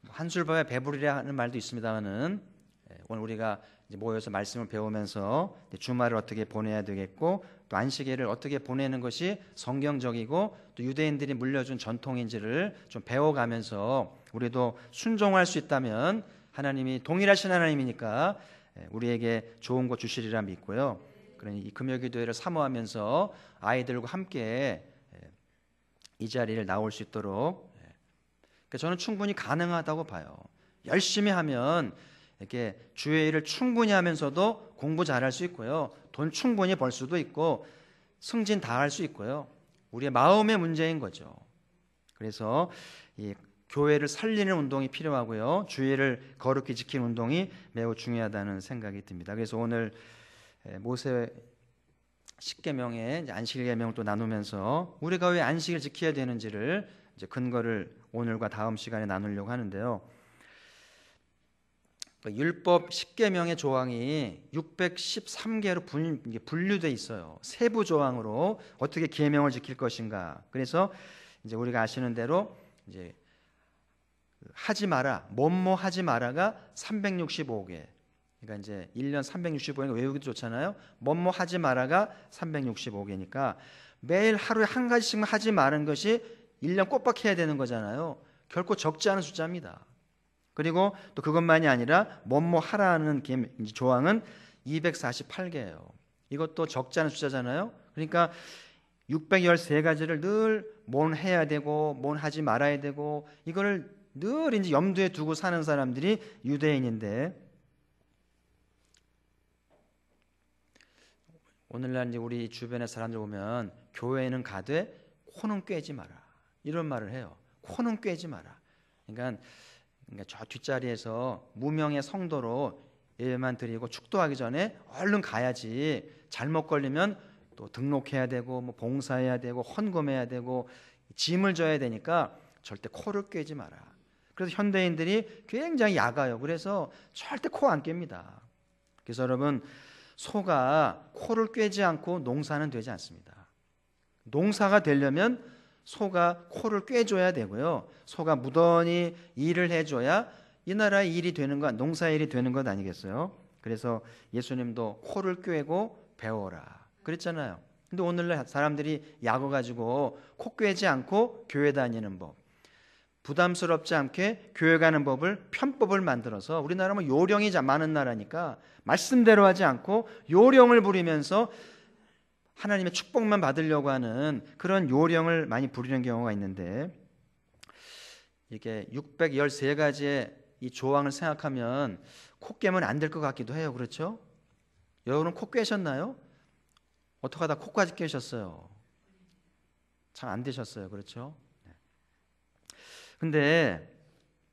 한술밥에 배부르리라 하는 말도 있습니다만은 오늘 우리가 이제 모여서 말씀을 배우면서 주말을 어떻게 보내야 되겠고 또 안식일을 어떻게 보내는 것이 성경적이고 또 유대인들이 물려준 전통인지를 좀 배워가면서 우리도 순종할 수 있다면 하나님이 동일하신 하나님이니까 우리에게 좋은 것 주시리라 믿고요. 그러니 이 금요기도회를 사모하면서 아이들과 함께 이 자리를 나올 수 있도록 저는 충분히 가능하다고 봐요. 열심히 하면 이렇게 주의 일을 충분히 하면서도 공부 잘할 수 있고요. 돈 충분히 벌 수도 있고 승진 다 할 수 있고요. 우리의 마음의 문제인 거죠. 그래서 이 교회를 살리는 운동이 필요하고요. 주의를 거룩히 지키는 운동이 매우 중요하다는 생각이 듭니다. 그래서 오늘 모세 10계명의 안식일 계명을 또 나누면서 우리가 왜 안식을 지켜야 되는지를 이제 근거를 오늘과 다음 시간에 나누려고 하는데요. 율법 10계명의 조항이 613개로 분류되어 있어요. 세부 조항으로 어떻게 계명을 지킬 것인가. 그래서 이제 우리가 아시는 대로 이제 하지 마라, 뭐뭐 하지 마라가 365개. 그러니까 이제 1년 365개니까 외우기도 좋잖아요. 뭐뭐 하지 마라가 365개니까 매일 하루에 한 가지씩만 하지 마는 것이 1년 꼬박 해야 되는 거잖아요. 결코 적지 않은 숫자입니다. 그리고 또 그것만이 아니라 뭐뭐 하라는 조항은 248개예요. 이것도 적지 않은 숫자잖아요. 그러니까 613가지를 늘 뭔 해야 되고 뭔 하지 말아야 되고 이거를 늘 이제 염두에 두고 사는 사람들이 유대인인데 오늘날 이제 우리 주변의 사람들 보면 교회는 가되 코는 꿰지 마라 이런 말을 해요. 코는 꿰지 마라. 그러니까 저 뒷자리에서 무명의 성도로 예배만 드리고 축도하기 전에 얼른 가야지. 잘못 걸리면 또 등록해야 되고 뭐 봉사해야 되고 헌금해야 되고 짐을 져야 되니까 절대 코를 꿰지 마라. 그래서 현대인들이 굉장히 야가요. 그래서 절대 코 안 깹니다. 그래서 여러분 소가 코를 꿰지 않고 농사는 되지 않습니다. 농사가 되려면 소가 코를 꿰줘야 되고요. 소가 무던히 일을 해줘야 이 나라의 일이 되는 것, 농사의 일이 되는 것 아니겠어요? 그래서 예수님도 코를 꿰고 배워라 그랬잖아요. 근데 오늘날 사람들이 약어 가지고 코 꿰지 않고 교회 다니는 법, 부담스럽지 않게 교회 가는 법을 편법을 만들어서 우리나라 뭐 요령이 많은 나라니까 말씀대로 하지 않고 요령을 부리면서 하나님의 축복만 받으려고 하는 그런 요령을 많이 부리는 경우가 있는데 이게 613가지의 이 조항을 생각하면 코 깨면 안 될 것 같기도 해요. 그렇죠? 여러분 코 깨셨나요? 어떻게 하다 코까지 깨셨어요? 잘 안 되셨어요. 그렇죠? 근데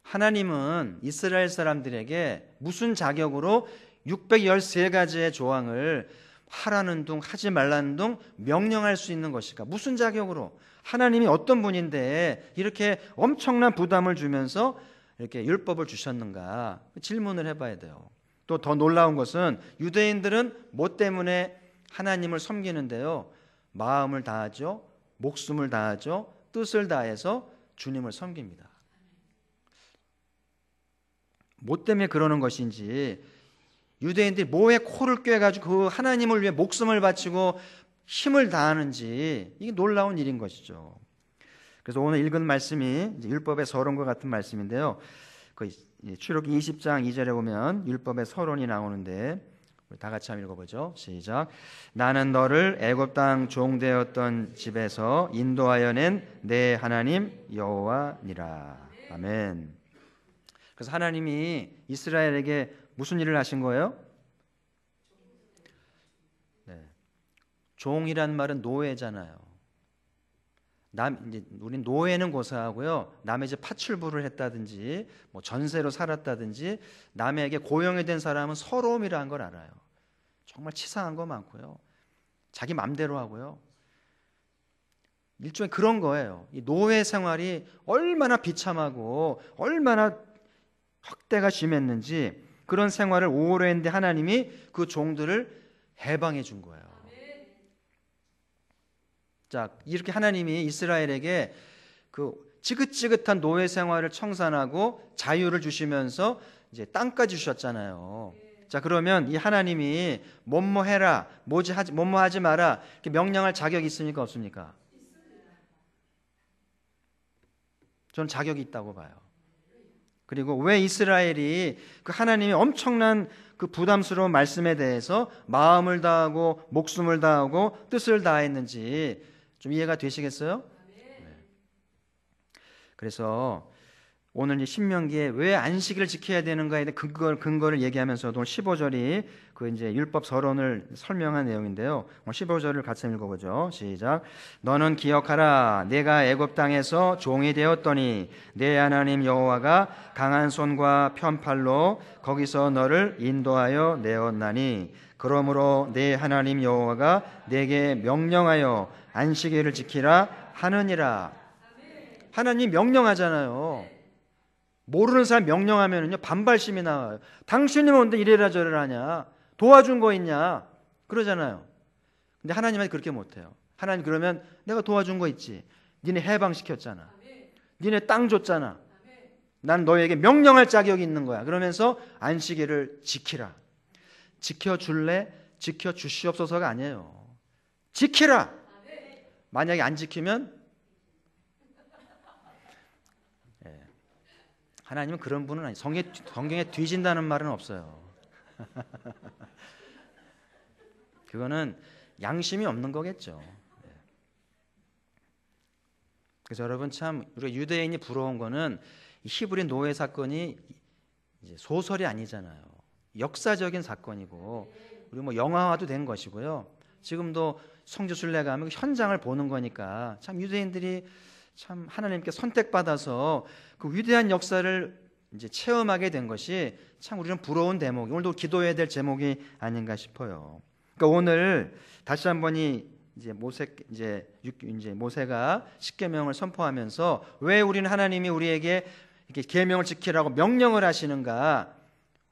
하나님은 이스라엘 사람들에게 무슨 자격으로 613가지의 조항을 하라는 둥 하지 말라는 둥 명령할 수 있는 것일까? 무슨 자격으로? 하나님이 어떤 분인데 이렇게 엄청난 부담을 주면서 이렇게 율법을 주셨는가? 질문을 해봐야 돼요. 또 더 놀라운 것은 유대인들은 뭐 때문에 하나님을 섬기는데요? 마음을 다하죠, 목숨을 다하죠, 뜻을 다해서 주님을 섬깁니다. 뭐 때문에 그러는 것인지 유대인들이 뭐에 코를 꿰가지고 그 하나님을 위해 목숨을 바치고 힘을 다하는지 이게 놀라운 일인 것이죠. 그래서 오늘 읽은 말씀이 율법의 서론과 같은 말씀인데요. 그 출애굽기 20장 2절에 보면 율법의 서론이 나오는데 다 같이 한번 읽어보죠. 시작. 나는 너를 애굽 땅 종되었던 집에서 인도하여 낸 내 하나님 여호와니라. 아멘. 그래서 하나님이 이스라엘에게 무슨 일을 하신 거예요? 네. 종이란 말은 노예잖아요. 이제 우린 노예는 고사하고요. 남의 집 파출부를 했다든지 뭐 전세로 살았다든지 남에게 고용이 된 사람은 서러움이라는 걸 알아요. 정말 치사한 거 많고요. 자기 맘대로 하고요. 일종의 그런 거예요. 이 노예 생활이 얼마나 비참하고 얼마나 학대가 심했는지 그런 생활을 오래 했는데 하나님이 그 종들을 해방해 준 거예요. 자, 이렇게 하나님이 이스라엘에게 그 지긋지긋한 노예 생활을 청산하고 자유를 주시면서 이제 땅까지 주셨잖아요. 자, 그러면 이 하나님이 뭐뭐 해라, 뭐뭐 하지 마라 이렇게 명령할 자격이 있습니까, 없습니까? 저는 자격이 있다고 봐요. 그리고 왜 이스라엘이 그 하나님의 엄청난 그 부담스러운 말씀에 대해서 마음을 다하고 목숨을 다하고 뜻을 다했는지 좀 이해가 되시겠어요? 네. 그래서 오늘 이 신명기에 왜 안식일을 지켜야 되는가에 대한 근거를 얘기하면서도 오늘 15절이 그 이제 율법 서론을 설명한 내용인데요. 15절을 같이 읽어보죠. 시작. 너는 기억하라. 내가 애굽 땅에서 종이 되었더니 내 하나님 여호와가 강한 손과 편팔로 거기서 너를 인도하여 내었나니 그러므로 내 하나님 여호와가 내게 명령하여 안식일을 지키라 하느니라. 하나님 명령하잖아요. 모르는 사람 명령하면은요 반발심이 나와요. 당신이 뭔데 이래라 저래라 하냐, 도와준 거 있냐 그러잖아요. 근데 하나님한테 그렇게 못해요. 하나님 그러면 내가 도와준 거 있지, 니네 해방시켰잖아, 니네 땅 줬잖아, 난 너에게 명령할 자격이 있는 거야. 그러면서 안식일을 지키라. 지켜줄래? 지켜주시옵소서가 아니에요. 지키라. 만약에 안 지키면 하나님은 그런 분은 아니에요. 성경에 뒤진다는 말은 없어요. 그거는 양심이 없는 거겠죠. 그래서 여러분 참 우리가 유대인이 부러운 거는 히브리 노예 사건이 이제 소설이 아니잖아요. 역사적인 사건이고 우리 뭐 영화화도 된 것이고요. 지금도 성지순례 가면 현장을 보는 거니까 참 유대인들이 참 하나님께 선택받아서 그 위대한 역사를 이제 체험하게 된 것이 참 우리는 부러운 대목, 오늘도 기도해야 될 제목이 아닌가 싶어요. 그러니까 오늘 다시 한번 이제 모세가 십계명을 선포하면서 왜 우리는 하나님이 우리에게 이렇게 계명을 지키라고 명령을 하시는가?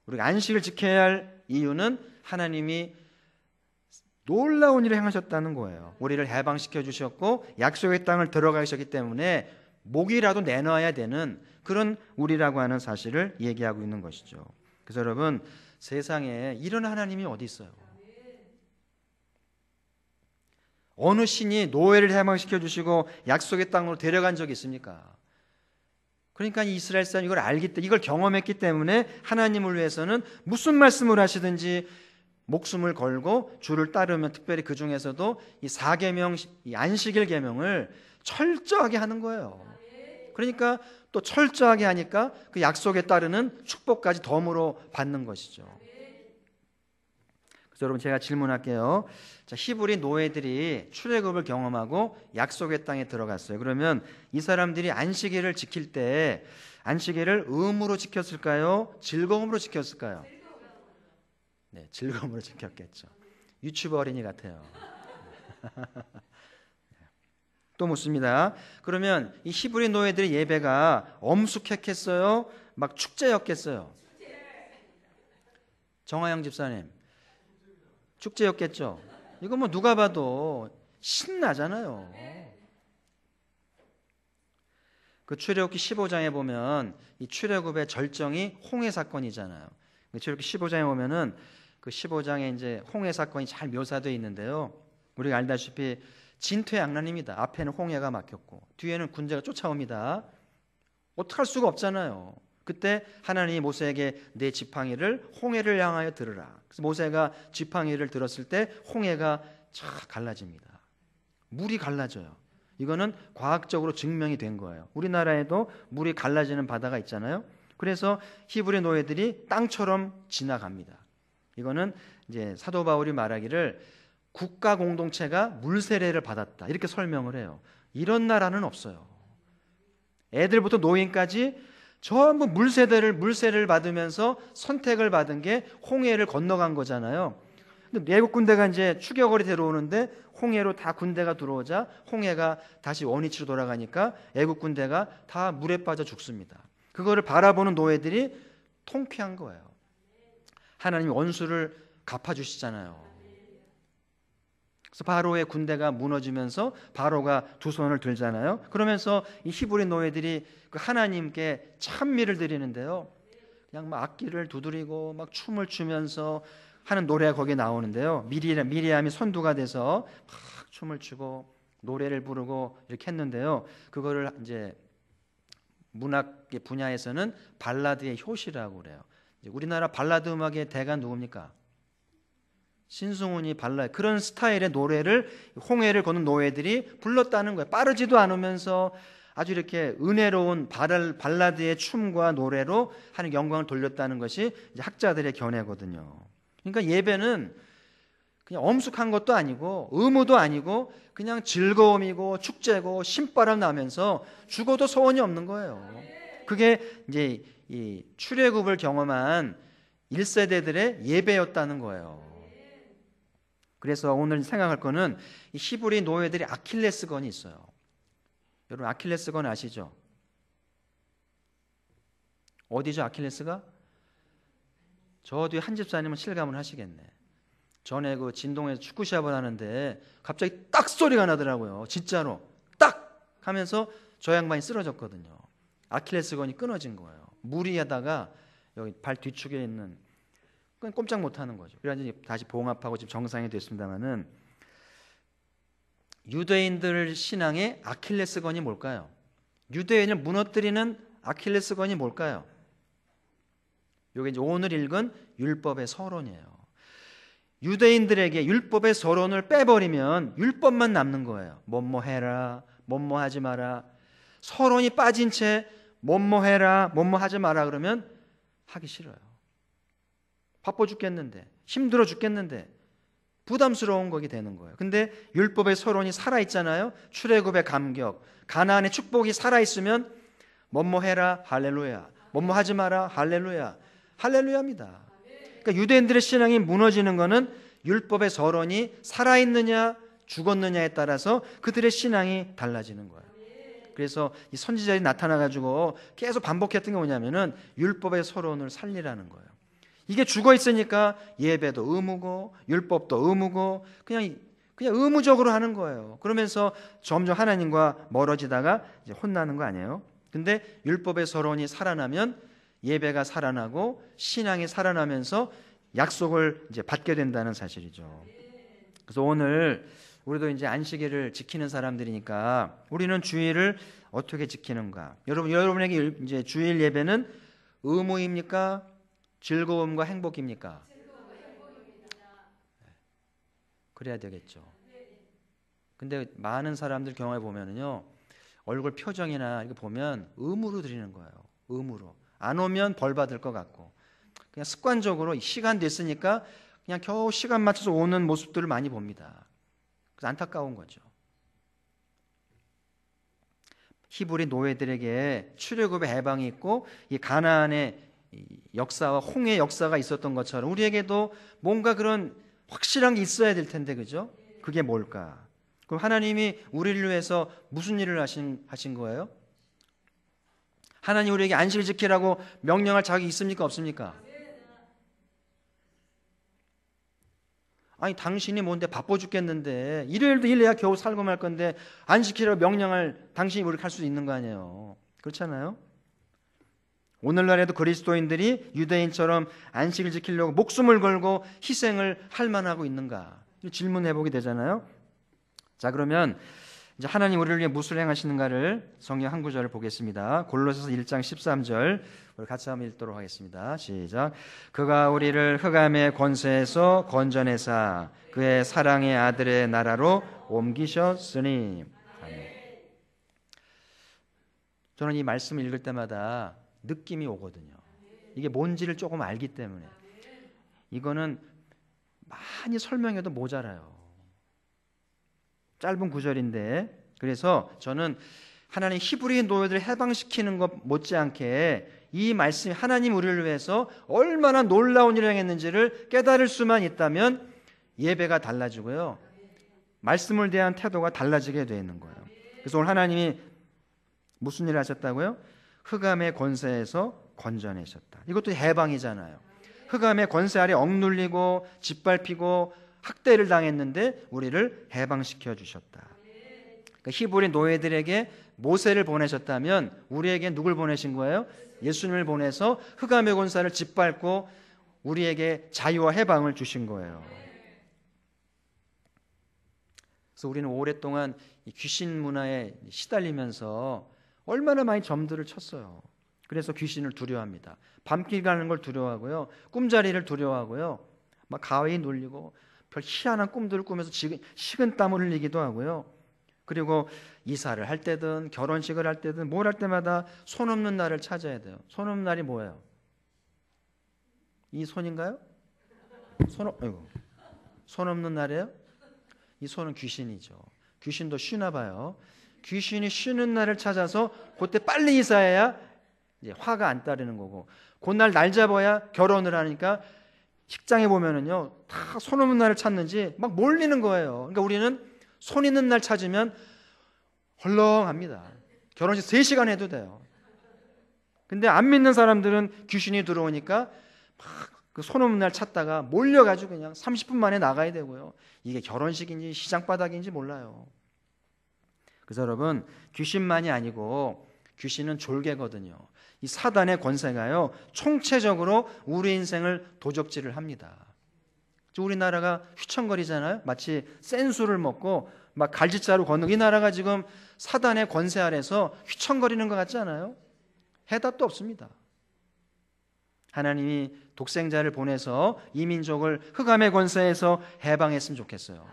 우리가 안식을 지켜야 할 이유는 하나님이 놀라운 일을 행하셨다는 거예요. 우리를 해방시켜 주셨고 약속의 땅을 들어가게 하셨기 때문에 목이라도 내놔야 되는 그런 우리라고 하는 사실을 얘기하고 있는 것이죠. 그래서 여러분 세상에 이런 하나님이 어디 있어요? 어느 신이 노예를 해방시켜 주시고 약속의 땅으로 데려간 적이 있습니까? 그러니까 이스라엘 사람이 이걸 이걸 경험했기 때문에 하나님을 위해서는 무슨 말씀을 하시든지 목숨을 걸고 주를 따르면, 특별히 그 중에서도 이 4계명, 이 안식일 계명을 철저하게 하는 거예요. 그러니까 또 철저하게 하니까 그 약속에 따르는 축복까지 덤으로 받는 것이죠. 그래서 여러분 제가 질문할게요. 자, 히브리 노예들이 출애굽을 경험하고 약속의 땅에 들어갔어요. 그러면 이 사람들이 안식일을 지킬 때 안식일을 의무로 지켰을까요? 즐거움으로 지켰을까요? 네, 즐거움으로 지켰겠죠. 유치부 어린이 같아요. 또 묻습니다. 그러면 이 히브리 노예들의 예배가 엄숙했겠어요? 막 축제였겠어요? 정하영 집사님, 축제였겠죠? 이거 뭐 누가 봐도 신나잖아요. 그 출애굽기 15장에 보면 이 출애굽의 절정이 홍해 사건이잖아요. 출애굽기 15장에 보면은 그 15장에 이제 홍해 사건이 잘 묘사되어 있는데요. 우리가 알다시피 진퇴양난입니다. 앞에는 홍해가 막혔고 뒤에는 군대가 쫓아옵니다. 어떡할 수가 없잖아요. 그때 하나님이 모세에게 내 지팡이를 홍해를 향하여 들으라. 그래서 모세가 지팡이를 들었을 때 홍해가 쫙 갈라집니다. 물이 갈라져요. 이거는 과학적으로 증명이 된 거예요. 우리나라에도 물이 갈라지는 바다가 있잖아요. 그래서 히브리 노예들이 땅처럼 지나갑니다. 이거는 이제 사도 바울이 말하기를 국가 공동체가 물세례를 받았다 이렇게 설명을 해요. 이런 나라는 없어요. 애들부터 노인까지 전부 물세례를 받으면서 선택을 받은 게 홍해를 건너간 거잖아요. 근데 외국 군대가 이제 추격을 들어오는데 홍해로 다 군대가 들어오자 홍해가 다시 원위치로 돌아가니까 애국 군대가 다 물에 빠져 죽습니다. 그거를 바라보는 노예들이 통쾌한 거예요. 하나님이 원수를 갚아주시잖아요. 그래서 바로의 군대가 무너지면서 바로가 두 손을 들잖아요. 그러면서 이 히브리 노예들이 그 하나님께 찬미를 드리는데요. 그냥 막 악기를 두드리고 막 춤을 추면서 하는 노래가 거기에 나오는데요. 미리암이 선두가 돼서 막 춤을 추고 노래를 부르고 이렇게 했는데요. 그거를 이제 문학 분야에서는 발라드의 효시라고 그래요. 우리나라 발라드 음악의 대가 누굽니까? 신승훈이 발라드, 그런 스타일의 노래를 홍해를 거는 노예들이 불렀다는 거예요. 빠르지도 않으면서 아주 이렇게 은혜로운 발라드의 춤과 노래로 하는 영광을 돌렸다는 것이 이제 학자들의 견해거든요. 그러니까 예배는 그냥 엄숙한 것도 아니고 의무도 아니고 그냥 즐거움이고 축제고 신바람 나면서 죽어도 소원이 없는 거예요. 그게 이제 이 출애굽을 경험한 1세대들의 예배였다는 거예요. 그래서 오늘 생각할 거는 이 히브리 노예들이 아킬레스건이 있어요. 여러분 아킬레스건 아시죠? 어디죠 아킬레스가? 저 뒤에 한 집사님은 실감을 하시겠네. 전에 그 진동에서 축구 시합을 하는데 갑자기 딱 소리가 나더라고요. 진짜로 딱 하면서 저 양반이 쓰러졌거든요. 아킬레스건이 끊어진 거예요. 무리하다가 여기 발 뒤축에 있는, 그건 꼼짝 못하는 거죠. 그래서 다시 봉합하고 지금 정상이 됐습니다만은, 유대인들 신앙의 아킬레스건이 뭘까요? 유대인을 무너뜨리는 아킬레스건이 뭘까요? 이게 이제 오늘 읽은 율법의 서론이에요. 유대인들에게 율법의 서론을 빼버리면 율법만 남는 거예요. 뭐뭐 해라, 뭐뭐 하지 마라. 서론이 빠진 채 뭐뭐 해라, 뭐뭐 하지 마라 그러면 하기 싫어요. 바빠 죽겠는데, 힘들어 죽겠는데 부담스러운 거게 되는 거예요. 근데 율법의 서론이 살아있잖아요. 출애굽의 감격, 가나안의 축복이 살아있으면 뭐뭐 해라, 할렐루야. 뭐뭐 하지 마라, 할렐루야. 할렐루야입니다. 그러니까 유대인들의 신앙이 무너지는 것은 율법의 서론이 살아있느냐 죽었느냐에 따라서 그들의 신앙이 달라지는 거예요. 그래서 이 선지자들이 나타나가지고 계속 반복했던 게 뭐냐면은 율법의 서론을 살리라는 거예요. 이게 죽어 있으니까 예배도 의무고 율법도 의무고 그냥 의무적으로 하는 거예요. 그러면서 점점 하나님과 멀어지다가 이제 혼나는 거 아니에요? 근데 율법의 서론이 살아나면 예배가 살아나고 신앙이 살아나면서 약속을 이제 받게 된다는 사실이죠. 그래서 오늘 우리도 이제 안식일을 지키는 사람들이니까 우리는 주일을 어떻게 지키는가? 여러분에게 이제 주일 예배는 의무입니까? 즐거움과 행복입니까? 그래야 되겠죠. 근데 많은 사람들 경험해 보면은요, 얼굴 표정이나 이거 보면 의무로 드리는 거예요. 의무로. 안 오면 벌 받을 것 같고, 그냥 습관적으로 시간 됐으니까 그냥 겨우 시간 맞춰서 오는 모습들을 많이 봅니다. 그래서 안타까운 거죠. 히브리 노예들에게 출애굽의 해방이 있고 이 가나안의 역사와 홍해의 역사가 있었던 것처럼 우리에게도 뭔가 그런 확실한 게 있어야 될 텐데, 그죠? 그게 뭘까? 그럼 하나님이 우리를 위해서 무슨 일을 하신 거예요? 하나님 우리에게 안식을 지키라고 명령할 자격이 있습니까? 없습니까? 아니 당신이 뭔데 바빠 죽겠는데 일요일도 일해야 겨우 살고 말 건데 안 지키라고 명령할 당신이 우리를 할 수 있는 거 아니에요? 그렇잖아요? 오늘날에도 그리스도인들이 유대인처럼 안식을 지키려고 목숨을 걸고 희생을 할 만하고 있는가? 질문해 보게 되잖아요. 자, 그러면 이제 하나님 우리를 위해 무엇을 행하시는가를 성경 한 구절을 보겠습니다. 골로새서 1장 13절 우리 같이 한번 읽도록 하겠습니다. 시작. 그가 우리를 흑암의 권세에서 건져내사 그의 사랑의 아들의 나라로 옮기셨으니. 아멘. 저는 이 말씀을 읽을 때마다 느낌이 오거든요. 이게 뭔지를 조금 알기 때문에. 이거는 많이 설명해도 모자라요. 짧은 구절인데, 그래서 저는 하나님 히브리 노예들을 해방시키는 것 못지않게 이 말씀이 하나님 우리를 위해서 얼마나 놀라운 일을 행했는지를 깨달을 수만 있다면 예배가 달라지고요, 말씀을 대한 태도가 달라지게 되는 거예요. 그래서 오늘 하나님이 무슨 일을 하셨다고요? 흑암의 권세에서 건져내셨다. 이것도 해방이잖아요. 흑암의 권세 아래 억눌리고 짓밟히고 학대를 당했는데 우리를 해방시켜 주셨다. 그러니까 히브리 노예들에게 모세를 보내셨다면 우리에게 누굴 보내신 거예요? 예수님을 보내서 흑암의 권세를 짓밟고 우리에게 자유와 해방을 주신 거예요. 그래서 우리는 오랫동안 이 귀신 문화에 시달리면서 얼마나 많이 점들을 쳤어요. 그래서 귀신을 두려워합니다. 밤길 가는 걸 두려워하고요. 꿈자리를 두려워하고요. 막 가위 눌리고 별 희한한 꿈들을 꾸면서 식은 땀을 흘리기도 하고요. 그리고 이사를 할 때든 결혼식을 할 때든 뭘 할 때마다 손 없는 날을 찾아야 돼요. 손 없는 날이 뭐예요? 이 손인가요? 손 없는 날이에요? 이 손은 귀신이죠. 귀신도 쉬나 봐요. 귀신이 쉬는 날을 찾아서 그때 빨리 이사해야 이제 화가 안 따르는 거고, 그날 날 잡아야 결혼을 하니까 식장에 보면은요 다 손 없는 날을 찾는지 막 몰리는 거예요. 그러니까 우리는 손 있는 날 찾으면 헐렁합니다. 결혼식 3시간 해도 돼요. 근데 안 믿는 사람들은 귀신이 들어오니까 막 그 손 없는 날 찾다가 몰려가지고 그냥 30분 만에 나가야 되고요. 이게 결혼식인지 시장바닥인지 몰라요. 그래서 여러분, 귀신만이 아니고 귀신은 졸개거든요. 이 사단의 권세가요 총체적으로 우리 인생을 도적질을 합니다. 우리나라가 휘청거리잖아요. 마치 센 술을 먹고 막 갈짓자로 걷는, 이 나라가 지금 사단의 권세 아래서 휘청거리는 것 같지 않아요? 해답도 없습니다. 하나님이 독생자를 보내서 이 민족을 흑암의 권세에서 해방했으면 좋겠어요.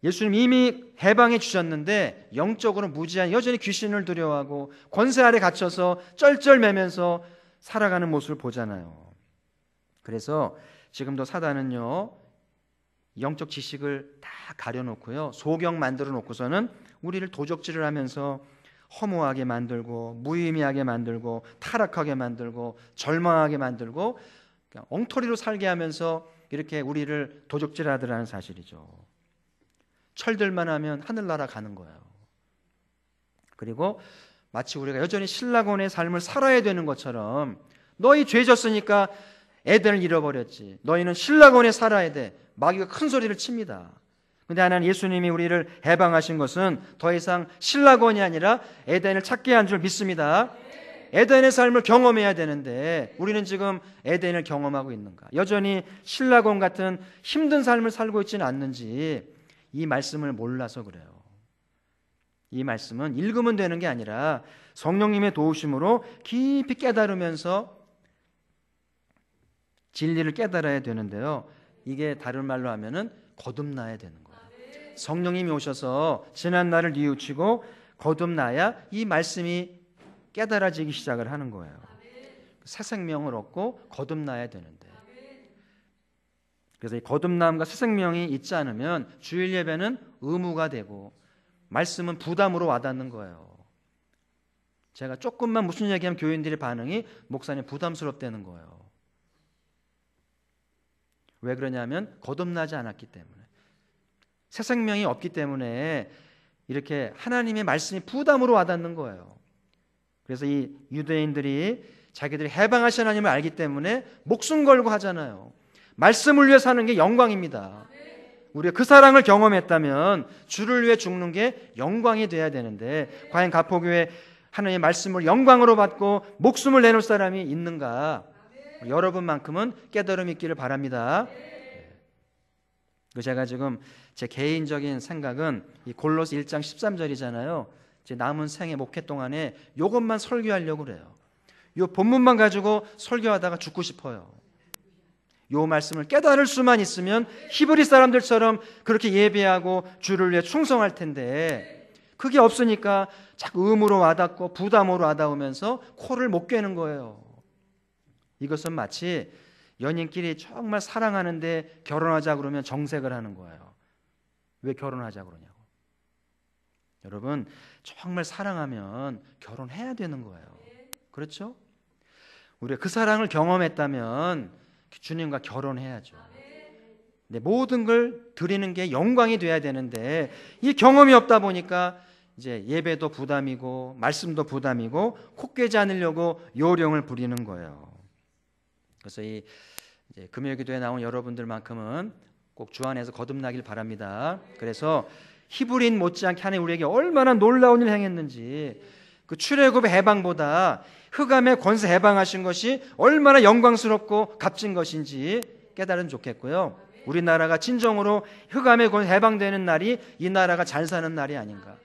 예수님 이미 해방해 주셨는데 영적으로 무지한 여전히 귀신을 두려워하고 권세 아래 갇혀서 쩔쩔매면서 살아가는 모습을 보잖아요. 그래서 지금도 사단은요 영적 지식을 다 가려놓고요 소경 만들어 놓고서는 우리를 도적질을 하면서 허무하게 만들고 무의미하게 만들고 타락하게 만들고 절망하게 만들고 엉터리로 살게 하면서 이렇게 우리를 도적질하더라는 사실이죠. 철들만 하면 하늘나라 가는 거예요. 그리고 마치 우리가 여전히 신라곤의 삶을 살아야 되는 것처럼, 너희 죄 졌으니까 에덴을 잃어버렸지, 너희는 신라곤에 살아야 돼, 마귀가 큰 소리를 칩니다. 그런데 하나님 예수님이 우리를 해방하신 것은 더 이상 신라곤이 아니라 에덴을 찾게 한 줄 믿습니다. 에덴의 삶을 경험해야 되는데 우리는 지금 에덴을 경험하고 있는가? 여전히 신라곤 같은 힘든 삶을 살고 있지는 않는지 이 말씀을 몰라서 그래요. 이 말씀은 읽으면 되는 게 아니라 성령님의 도우심으로 깊이 깨달으면서 진리를 깨달아야 되는데요. 이게 다른 말로 하면은 거듭나야 되는 거예요. 성령님이 오셔서 지난 날을 뉘우치고 거듭나야 이 말씀이 깨달아지기 시작을 하는 거예요. 새 생명을 얻고 거듭나야 되는데, 그래서 이 거듭남과 새 생명이 있지 않으면 주일 예배는 의무가 되고 말씀은 부담으로 와닿는 거예요. 제가 조금만 무슨 얘기하면 교인들의 반응이 목사님 부담스럽다는 거예요. 왜 그러냐면 거듭나지 않았기 때문에, 새 생명이 없기 때문에 이렇게 하나님의 말씀이 부담으로 와닿는 거예요. 그래서 이 유대인들이 자기들이 해방하신 하나님을 알기 때문에 목숨 걸고 하잖아요. 말씀을 위해 사는 게 영광입니다. 우리가 그 사랑을 경험했다면 주를 위해 죽는 게 영광이 돼야 되는데, 과연 가포교회 하나님의 말씀을 영광으로 받고 목숨을 내놓을 사람이 있는가? 여러분만큼은 깨달음이 있기를 바랍니다. 제가 지금 제 개인적인 생각은 이 골로새 1장 13절이잖아요. 제 남은 생애 목회 동안에 이것만 설교하려고 그래요. 이 본문만 가지고 설교하다가 죽고 싶어요. 이 말씀을 깨달을 수만 있으면 히브리 사람들처럼 그렇게 예배하고 주를 위해 충성할 텐데, 그게 없으니까 자꾸 의무로 와닿고 부담으로 와닿으면서 코를 못 꿰는 거예요. 이것은 마치 연인끼리 정말 사랑하는데 결혼하자 그러면 정색을 하는 거예요. 왜 결혼하자 그러냐고. 여러분, 정말 사랑하면 결혼해야 되는 거예요. 그렇죠? 우리가 그 사랑을 경험했다면 주님과 결혼해야죠. 네, 모든 걸 드리는 게 영광이 돼야 되는데 이 경험이 없다 보니까 이제 예배도 부담이고 말씀도 부담이고 코 꿰지 않으려고 요령을 부리는 거예요. 그래서 이 이제 금요기도에 나온 여러분들만큼은 꼭 주 안에서 거듭나길 바랍니다. 그래서 히브리인 못지않게 하나님 우리에게 얼마나 놀라운 일을 행했는지, 그 출애굽의 해방보다 흑암의 권세 해방하신 것이 얼마나 영광스럽고 값진 것인지 깨달으면 좋겠고요. 우리나라가 진정으로 흑암의 권세 해방되는 날이 이 나라가 잘 사는 날이 아닌가.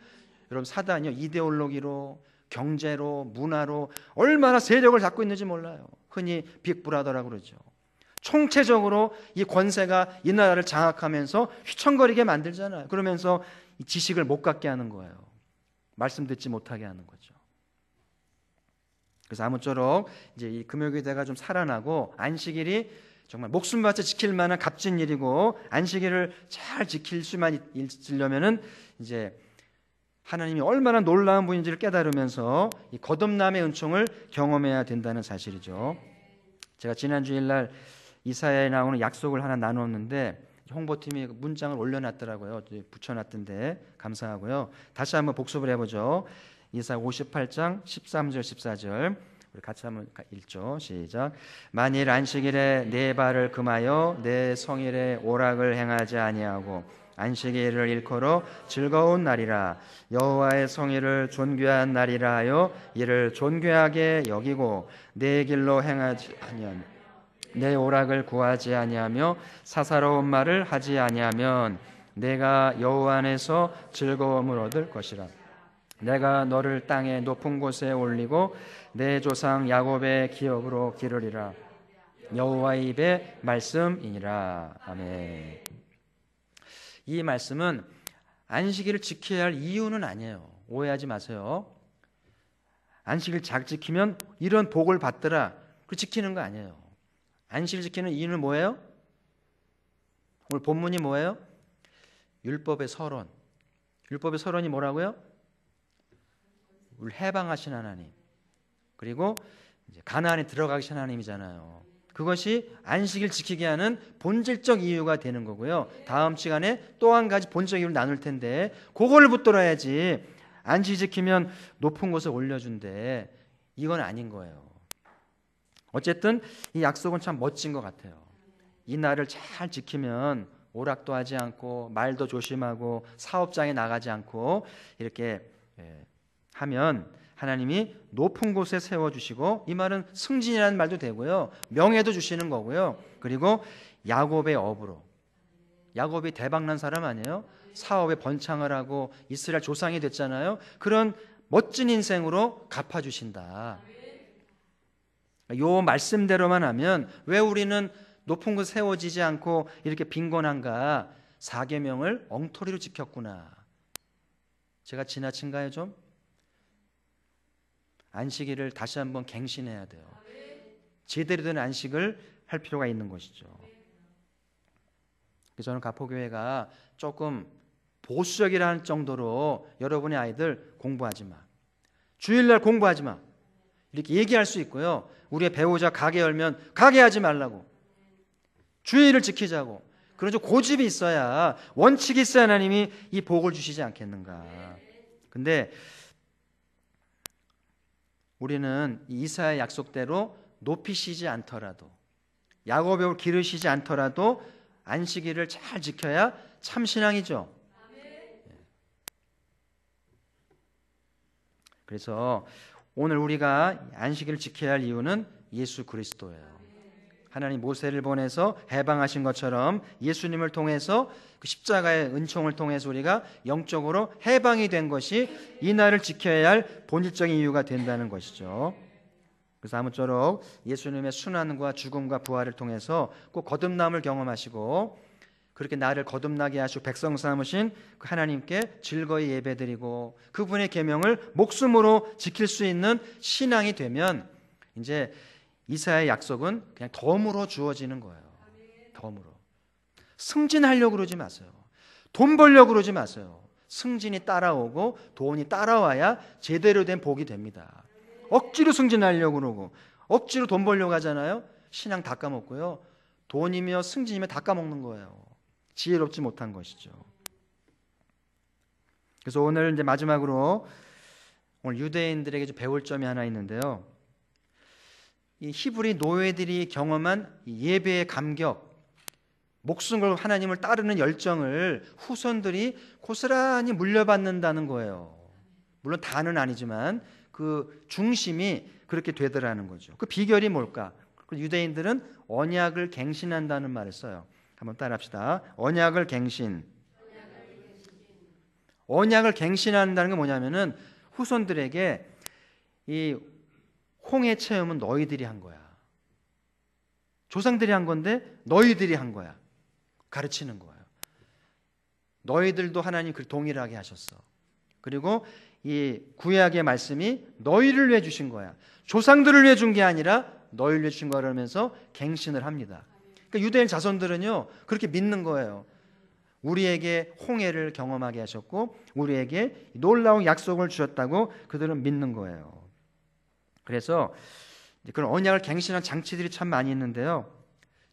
여러분, 사단이요, 이데올로기로, 경제로, 문화로 얼마나 세력을 잡고 있는지 몰라요. 흔히 빅브라더라고 그러죠. 총체적으로 이 권세가 이 나라를 장악하면서 휘청거리게 만들잖아요. 그러면서 이 지식을 못 갖게 하는 거예요. 말씀 듣지 못하게 하는 거죠. 그래서 아무쪼록 이제 이 금요기대가 좀 살아나고 안식일이 정말 목숨 바쳐 지킬 만한 값진 일이고, 안식일을 잘 지킬 수만 있으려면은 이제 하나님이 얼마나 놀라운 분인지를 깨달으면서 이 거듭남의 은총을 경험해야 된다는 사실이죠. 제가 지난 주일날 이사야에 나오는 약속을 하나 나눴는데 홍보팀이 문장을 올려놨더라고요. 붙여놨던데 감사하고요. 다시 한번 복습을 해보죠. 이사야 58장 13절 14절 우리 같이 한번 읽죠. 시작. 만일 안식일에 내 발을 금하여 내 성일에 오락을 행하지 아니하고 안식일을 일컬어 즐거운 날이라 여호와의 성일을 존귀한 날이라 하여 이를 존귀하게 여기고 내 길로 행하지 아니하며 내 오락을 구하지 아니하며 사사로운 말을 하지 아니하면 내가 여호와 안에서 즐거움을 얻을 것이라. 내가 너를 땅의 높은 곳에 올리고 내 조상 야곱의 기업으로 기르리라. 여호와의 입의 말씀이니라. 아멘. 이 말씀은 안식일을 지켜야 할 이유는 아니에요. 오해하지 마세요. 안식일 잘 지키면 이런 복을 받더라, 그 지키는 거 아니에요. 안식일 지키는 이유는 뭐예요? 오늘 본문이 뭐예요? 율법의 서론. 율법의 서론이 뭐라고요? 우리 해방하신 하나님, 그리고 이제 가나안에 들어가신 하나님이잖아요. 그것이 안식일 지키게 하는 본질적 이유가 되는 거고요. 다음 시간에 또 한 가지 본질적 이유를 나눌 텐데 그걸 붙들어야지. 안식일 지키면 높은 곳에 올려준대, 이건 아닌 거예요. 어쨌든 이 약속은 참 멋진 것 같아요. 이 날을 잘 지키면 오락도 하지 않고 말도 조심하고 사업장에 나가지 않고 이렇게 하면 하나님이 높은 곳에 세워주시고, 이 말은 승진이라는 말도 되고요, 명예도 주시는 거고요. 그리고 야곱의 업으로, 야곱이 대박난 사람 아니에요? 사업에 번창을 하고 이스라엘 조상이 됐잖아요. 그런 멋진 인생으로 갚아주신다. 요 말씀대로만 하면 왜 우리는 높은 곳 세워지지 않고 이렇게 빈곤한가? 4계명을 엉터리로 지켰구나. 제가 지나친가요 좀? 안식일을 다시 한번 갱신해야 돼요. 제대로 된 안식을 할 필요가 있는 것이죠. 그래서 저는 가포교회가 조금 보수적이라는 정도로 여러분의 아이들 공부하지 마, 주일날 공부하지 마, 이렇게 얘기할 수 있고요. 우리의 배우자 가게 열면 가게 하지 말라고, 주일을 지키자고, 그런 좀 고집이 있어야, 원칙이 있어야 하나님이 이 복을 주시지 않겠는가. 근데 우리는 이사야의 약속대로 높이시지 않더라도, 야곱의 옷 기르시지 않더라도 안식일을 잘 지켜야 참 신앙이죠. 그래서 오늘 우리가 안식일을 지켜야 할 이유는 예수 그리스도예요. 하나님 모세를 보내서 해방하신 것처럼 예수님을 통해서 그 십자가의 은총을 통해서 우리가 영적으로 해방이 된 것이 이 날을 지켜야 할 본질적인 이유가 된다는 것이죠. 그래서 아무쪼록 예수님의 순환과 죽음과 부활을 통해서 꼭 거듭남을 경험하시고, 그렇게 나를 거듭나게 하시고 백성 삼으신 그 하나님께 즐거이 예배드리고 그분의 계명을 목숨으로 지킬 수 있는 신앙이 되면 이제 이사야의 약속은 그냥 덤으로 주어지는 거예요. 덤으로. 승진하려고 그러지 마세요. 돈 벌려고 그러지 마세요. 승진이 따라오고 돈이 따라와야 제대로 된 복이 됩니다. 억지로 승진하려고 그러고 억지로 돈 벌려고 하잖아요. 신앙 다 까먹고요. 돈이며 승진이며 다 까먹는 거예요. 지혜롭지 못한 것이죠. 그래서 오늘 이제 마지막으로 오늘 유대인들에게 좀 배울 점이 하나 있는데요. 이 히브리 노예들이 경험한 예배의 감격, 목숨 걸고 하나님을 따르는 열정을 후손들이 고스란히 물려받는다는 거예요. 물론 다는 아니지만 그 중심이 그렇게 되더라는 거죠. 그 비결이 뭘까? 유대인들은 언약을 갱신한다는 말을 써요. 한번 따라합시다. 언약을 갱신. 언약을 갱신한다는 게 뭐냐면은 후손들에게 이 홍해 체험은 너희들이 한 거야. 조상들이 한 건데 너희들이 한 거야. 가르치는 거예요. 너희들도 하나님 그 동일하게 하셨어. 그리고 이 구약의 말씀이 너희를 위해 주신 거야. 조상들을 위해 준 게 아니라 너희를 위해 주신 거라면서 갱신을 합니다. 그러니까 유대인 자손들은요 그렇게 믿는 거예요. 우리에게 홍해를 경험하게 하셨고 우리에게 놀라운 약속을 주셨다고 그들은 믿는 거예요. 그래서 그런 언약을 갱신한 장치들이 참 많이 있는데요.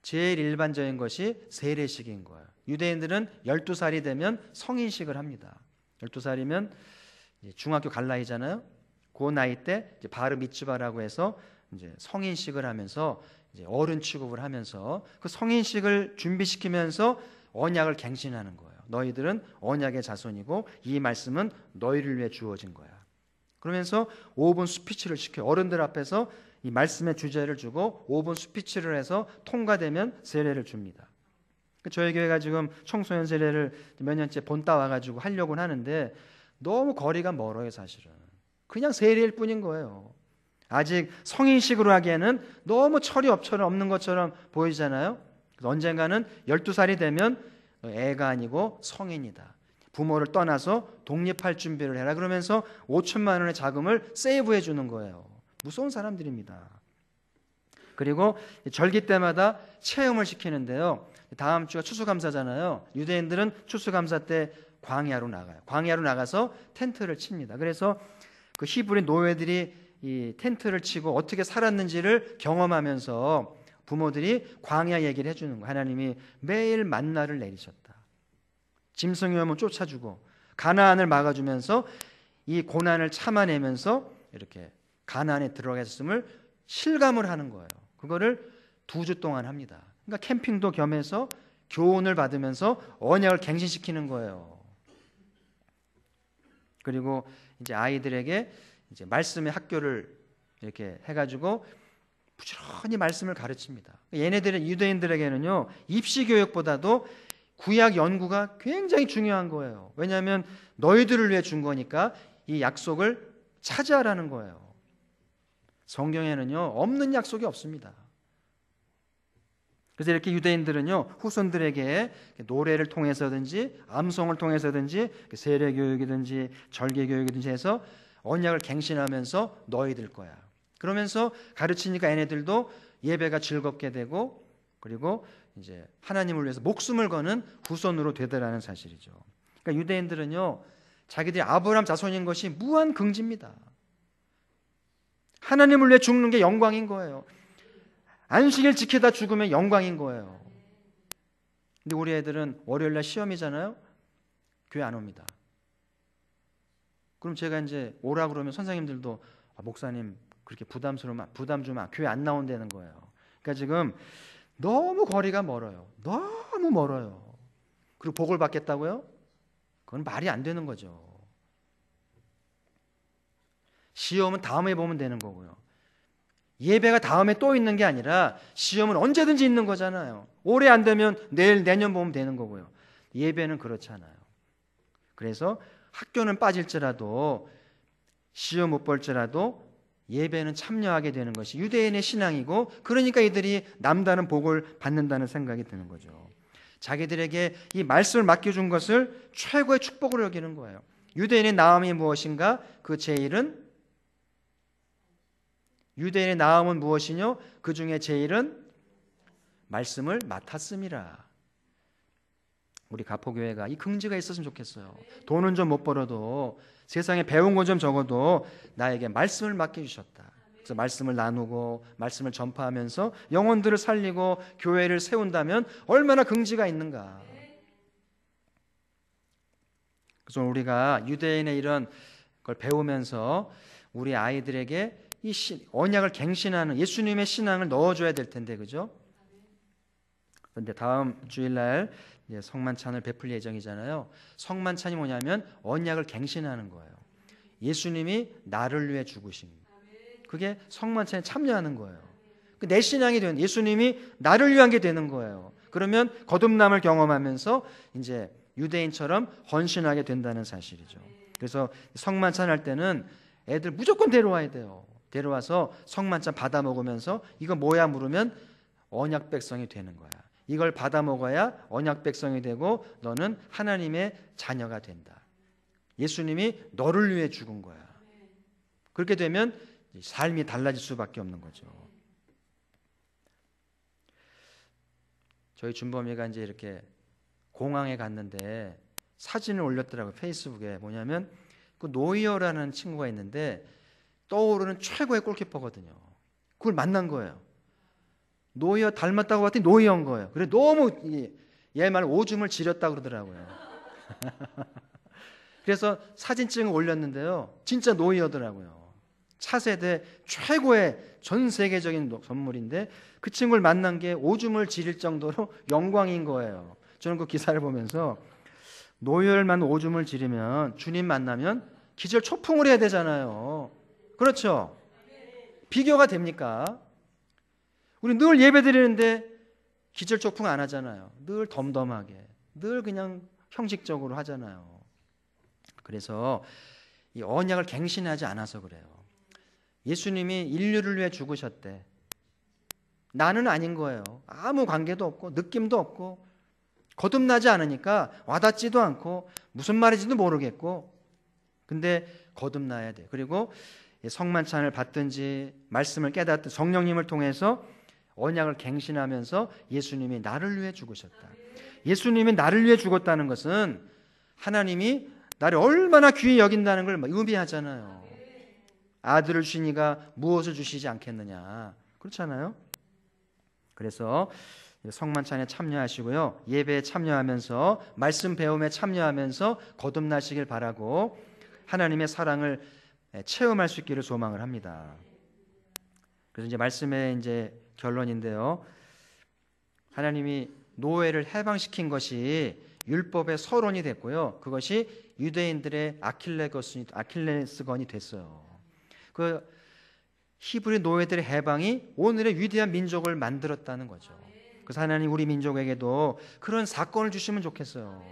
제일 일반적인 것이 세례식인 거예요. 유대인들은 12살이 되면 성인식을 합니다. 12살이면 중학교 갈 나이잖아요. 그 나이 때 바르 미츠바라고 해서 이제 성인식을 하면서 이제 어른 취급을 하면서 그 성인식을 준비시키면서 언약을 갱신하는 거예요. 너희들은 언약의 자손이고 이 말씀은 너희를 위해 주어진 거야. 그러면서 5분 스피치를 시켜요. 어른들 앞에서 이 말씀의 주제를 주고 5분 스피치를 해서 통과되면 세례를 줍니다. 저희 교회가 지금 청소년 세례를 몇 년째 본따 와가지고 하려고는 하는데 너무 거리가 멀어요. 사실은 그냥 세례일 뿐인 거예요. 아직 성인식으로 하기에는 너무 철이 없는 것처럼 보이잖아요. 언젠가는 12살이 되면 애가 아니고 성인이다. 부모를 떠나서 독립할 준비를 해라. 그러면서 5천만 원의 자금을 세이브해 주는 거예요. 무서운 사람들입니다. 그리고 절기 때마다 체험을 시키는데요. 다음 주가 추수감사잖아요. 유대인들은 추수감사 때 광야로 나가요. 광야로 나가서 텐트를 칩니다. 그래서 그 히브리 노예들이 이 텐트를 치고 어떻게 살았는지를 경험하면서 부모들이 광야 얘기를 해주는 거예요. 하나님이 매일 만나를 내리셨다. 짐승이 오면 쫓아주고 가나안을 막아주면서 이 고난을 참아내면서 이렇게 가나안에 들어갔음을 실감을 하는 거예요. 그거를 2주 동안 합니다. 그러니까 캠핑도 겸해서 교훈을 받으면서 언약을 갱신시키는 거예요. 그리고 이제 아이들에게 이제 말씀의 학교를 이렇게 해가지고 부지런히 말씀을 가르칩니다. 얘네들은 유대인들에게는요 입시 교육보다도 구약 연구가 굉장히 중요한 거예요. 왜냐하면 너희들을 위해 준 거니까 이 약속을 차지하라는 거예요. 성경에는요 없는 약속이 없습니다. 그래서 이렇게 유대인들은요 후손들에게 노래를 통해서든지 암송을 통해서든지 세례 교육이든지 절개 교육이든지 해서 언약을 갱신하면서 너희들 거야. 그러면서 가르치니까 얘네들도 예배가 즐겁게 되고 그리고 이제 하나님을 위해서 목숨을 거는 후손으로 되더라는 사실이죠. 그러니까 유대인들은요 자기들이 아브라함 자손인 것이 무한 긍지입니다. 하나님을 위해 죽는 게 영광인 거예요. 안식일 지키다 죽으면 영광인 거예요. 근데 우리 애들은 월요일날 시험이잖아요. 교회 안 옵니다. 그럼 제가 이제 오라 그러면 선생님들도 목사님 그렇게 부담 주면 교회 안 나온다는 거예요. 그러니까 지금 너무 거리가 멀어요. 너무 멀어요. 그리고 복을 받겠다고요? 그건 말이 안 되는 거죠. 시험은 다음에 보면 되는 거고요. 예배가 다음에 또 있는 게 아니라 시험은 언제든지 있는 거잖아요. 올해 안 되면 내일 내년 보면 되는 거고요. 예배는 그렇잖아요. 그래서 학교는 빠질지라도 시험 못 볼지라도 예배는 참여하게 되는 것이 유대인의 신앙이고 그러니까 이들이 남다른 복을 받는다는 생각이 드는 거죠. 자기들에게 이 말씀을 맡겨준 것을 최고의 축복으로 여기는 거예요. 유대인의 나음이 무엇인가? 그 제일은 유대인의 나음은 무엇이뇨? 그 중에 제일은 말씀을 맡았음이라. 우리 가포교회가 이 긍지가 있었으면 좋겠어요. 돈은 좀 못 벌어도 세상에 배운 건 좀 적어도 나에게 말씀을 맡겨주셨다. 그래서 말씀을 나누고 말씀을 전파하면서 영혼들을 살리고 교회를 세운다면 얼마나 긍지가 있는가. 그래서 우리가 유대인의 이런 걸 배우면서 우리 아이들에게 이 언약을 갱신하는 예수님의 신앙을 넣어줘야 될 텐데, 그죠? 그런데 다음 주일날 성만찬을 베풀 예정이잖아요. 성만찬이 뭐냐면 언약을 갱신하는 거예요. 예수님이 나를 위해 죽으신, 그게 성만찬에 참여하는 거예요. 내 신앙이 되는, 예수님이 나를 위한 게 되는 거예요. 그러면 거듭남을 경험하면서 이제 유대인처럼 헌신하게 된다는 사실이죠. 그래서 성만찬 할 때는 애들 무조건 데려와야 돼요. 데려와서 성만찬 받아 먹으면서 이거 뭐야 물으면 언약 백성이 되는 거야. 이걸 받아 먹어야 언약 백성이 되고 너는 하나님의 자녀가 된다. 예수님이 너를 위해 죽은 거야. 그렇게 되면 삶이 달라질 수밖에 없는 거죠. 저희 준범이가 이제 이렇게 공항에 갔는데 사진을 올렸더라고요. 페이스북에. 뭐냐면 그 노이어라는 친구가 있는데 떠오르는 최고의 골키퍼거든요. 그걸 만난 거예요. 노이어 닮았다고 봤더니 노이어인 거예요. 그래 너무 얘 말 오줌을 지렸다고 그러더라고요. 그래서 사진 찍어 올렸는데요. 진짜 노이어더라고요. 차세대 최고의 전 세계적인 선물인데 그 친구를 만난 게 오줌을 지릴 정도로 영광인 거예요. 저는 그 기사를 보면서 노이어만 오줌을 지르면 주님 만나면 기절 초풍을 해야 되잖아요. 그렇죠? 비교가 됩니까? 우리 늘 예배 드리는데 기절 초풍 안 하잖아요. 늘 덤덤하게, 늘 그냥 형식적으로 하잖아요. 그래서 이 언약을 갱신하지 않아서 그래요. 예수님이 인류를 위해 죽으셨대. 나는 아닌 거예요. 아무 관계도 없고 느낌도 없고 거듭나지 않으니까 와닿지도 않고 무슨 말인지도 모르겠고, 근데 거듭나야 돼. 그리고 성만찬을 받든지 말씀을 깨닫든 성령님을 통해서 언약을 갱신하면서 예수님이 나를 위해 죽으셨다. 예수님이 나를 위해 죽었다는 것은 하나님이 나를 얼마나 귀히 여긴다는 걸 의미하잖아요. 아들을 주시니가 무엇을 주시지 않겠느냐, 그렇잖아요. 그래서 성만찬에 참여하시고요, 예배에 참여하면서 말씀 배움에 참여하면서 거듭나시길 바라고 하나님의 사랑을 체험할 수 있기를 소망을 합니다. 그래서 이제 말씀의 이제 결론인데요, 하나님이 노예를 해방시킨 것이 율법의 서론이 됐고요, 그것이 유대인들의 아킬레스건이 됐어요. 그 히브리 노예들의 해방이 오늘의 위대한 민족을 만들었다는 거죠. 그래서 하나님 우리 민족에게도 그런 사건을 주시면 좋겠어요.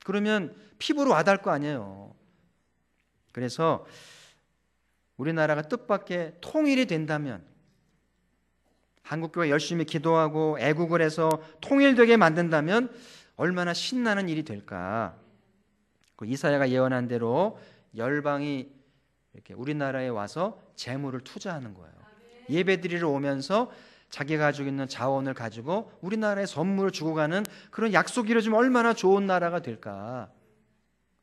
그러면 피부로 와닿을 거 아니에요. 그래서 우리나라가 뜻밖의 통일이 된다면, 한국교회 열심히 기도하고 애국을 해서 통일되게 만든다면 얼마나 신나는 일이 될까. 그 이사야가 예언한 대로 열방이 이렇게 우리나라에 와서 재물을 투자하는 거예요. 예배드리러 오면서 자기가 가지고 있는 자원을 가지고 우리나라에 선물을 주고 가는 그런 약속이 이루어지면 얼마나 좋은 나라가 될까.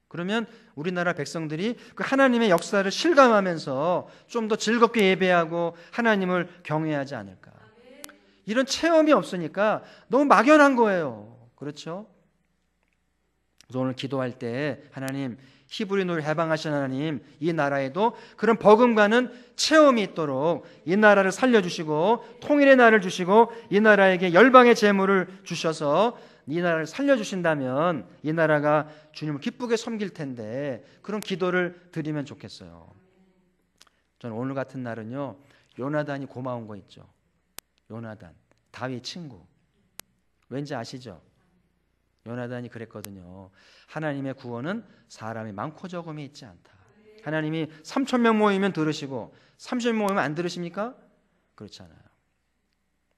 그러면 우리나라 백성들이 그 하나님의 역사를 실감하면서 좀 더 즐겁게 예배하고 하나님을 경외하지 않을까. 이런 체험이 없으니까 너무 막연한 거예요. 그렇죠? 그래서 오늘 기도할 때 하나님, 히브리 노예를 해방하신 하나님, 이 나라에도 그런 버금가는 체험이 있도록 이 나라를 살려주시고 통일의 날을 주시고 이 나라에게 열방의 재물을 주셔서 이 나라를 살려주신다면 이 나라가 주님을 기쁘게 섬길 텐데 그런 기도를 드리면 좋겠어요. 저는 오늘 같은 날은요, 요나단이 고마운 거 있죠. 요나단, 다윗 친구. 왠지 아시죠? 요나단이 그랬거든요. 하나님의 구원은 사람이 많고 적음이 있지 않다. 하나님이 3,000명 모이면 들으시고 30명 모이면 안 들으십니까? 그렇잖아요.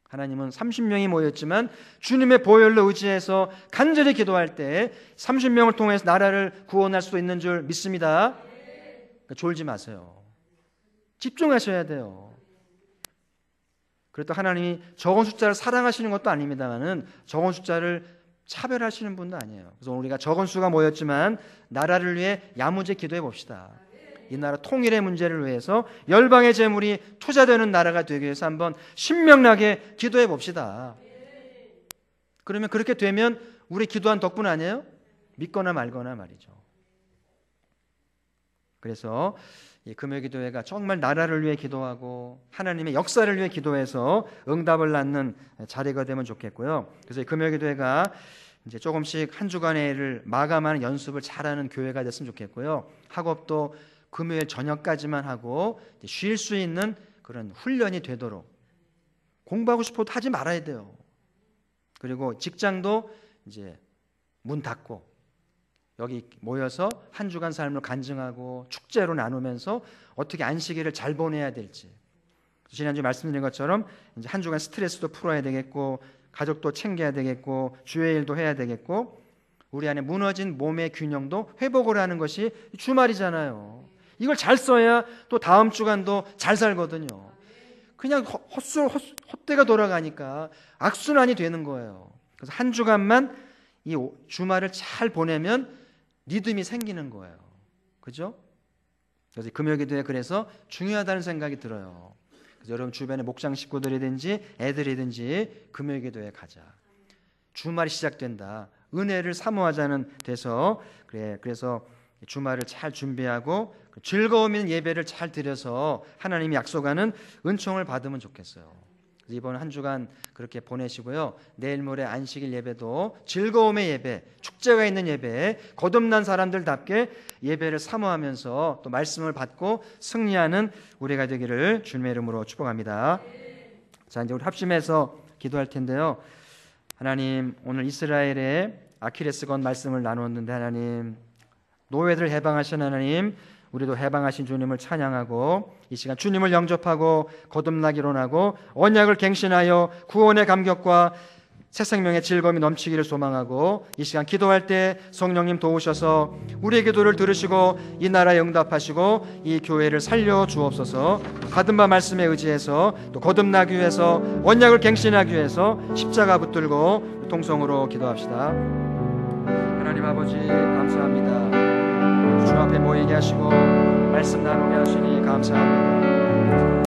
하나님은 30명이 모였지만 주님의 보혈로 의지해서 간절히 기도할 때 30명을 통해서 나라를 구원할 수도 있는 줄 믿습니다. 그러니까 졸지 마세요. 집중하셔야 돼요. 그렇다고 하나님이 적은 숫자를 사랑하시는 것도 아닙니다만은 적은 숫자를 차별하시는 분도 아니에요. 그래서 우리가 적은 수가 모였지만 나라를 위해 야무지게 기도해 봅시다. 이 나라 통일의 문제를 위해서 열방의 재물이 투자되는 나라가 되기 위해서 한번 신명나게 기도해 봅시다. 그러면 그렇게 되면 우리 기도한 덕분 아니에요? 믿거나 말거나 말이죠. 그래서 이 금요기도회가 정말 나라를 위해 기도하고 하나님의 역사를 위해 기도해서 응답을 낳는 자리가 되면 좋겠고요. 그래서 이 금요기도회가 이제 조금씩 한 주간의 일을 마감하는 연습을 잘하는 교회가 됐으면 좋겠고요. 학업도 금요일 저녁까지만 하고 쉴 수 있는 그런 훈련이 되도록, 공부하고 싶어도 하지 말아야 돼요. 그리고 직장도 이제 문 닫고 여기 모여서 한 주간 삶을 간증하고 축제로 나누면서 어떻게 안식일을 잘 보내야 될지, 지난주에 말씀드린 것처럼 이제 한 주간 스트레스도 풀어야 되겠고, 가족도 챙겨야 되겠고, 주의 일도 해야 되겠고, 우리 안에 무너진 몸의 균형도 회복을 하는 것이 주말이잖아요. 이걸 잘 써야 또 다음 주간도 잘 살거든요. 그냥 헛되가 돌아가니까 악순환이 되는 거예요. 그래서 한 주간만 이 주말을 잘 보내면 리듬이 생기는 거예요. 그죠? 그래서 금요기도회 그래서 중요하다는 생각이 들어요. 그래서 여러분 주변에 목장 식구들이든지 애들이든지 금요기도회 가자. 주말이 시작된다. 은혜를 사모하자는 데서 그래서 주말을 잘 준비하고 즐거움 있는 예배를 잘 드려서 하나님이 약속하는 은총을 받으면 좋겠어요. 이번 한 주간 그렇게 보내시고요. 내일 모레 안식일 예배도 즐거움의 예배, 축제가 있는 예배, 거듭난 사람들답게 예배를 사모하면서 또 말씀을 받고 승리하는 우리가 되기를 주님의 이름으로 축복합니다. 자, 이제 우리 합심해서 기도할 텐데요. 하나님, 오늘 이스라엘의 아킬레스건 말씀을 나누었는데 하나님, 노예들 해방하신 하나님, 우리도 해방하신 주님을 찬양하고 이 시간 주님을 영접하고 거듭나기로 하고 언약을 갱신하여 구원의 감격과 새 생명의 즐거움이 넘치기를 소망하고 이 시간 기도할 때 성령님 도우셔서 우리의 기도를 들으시고 이 나라에 응답하시고 이 교회를 살려 주옵소서. 받은 바 말씀에 의지해서 또 거듭나기 위해서 언약을 갱신하기 위해서 십자가 붙들고 통성으로 기도합시다. 하나님 아버지 감사합니다. 주 앞에 모이게 하시고 말씀 나누게 하시니 감사합니다.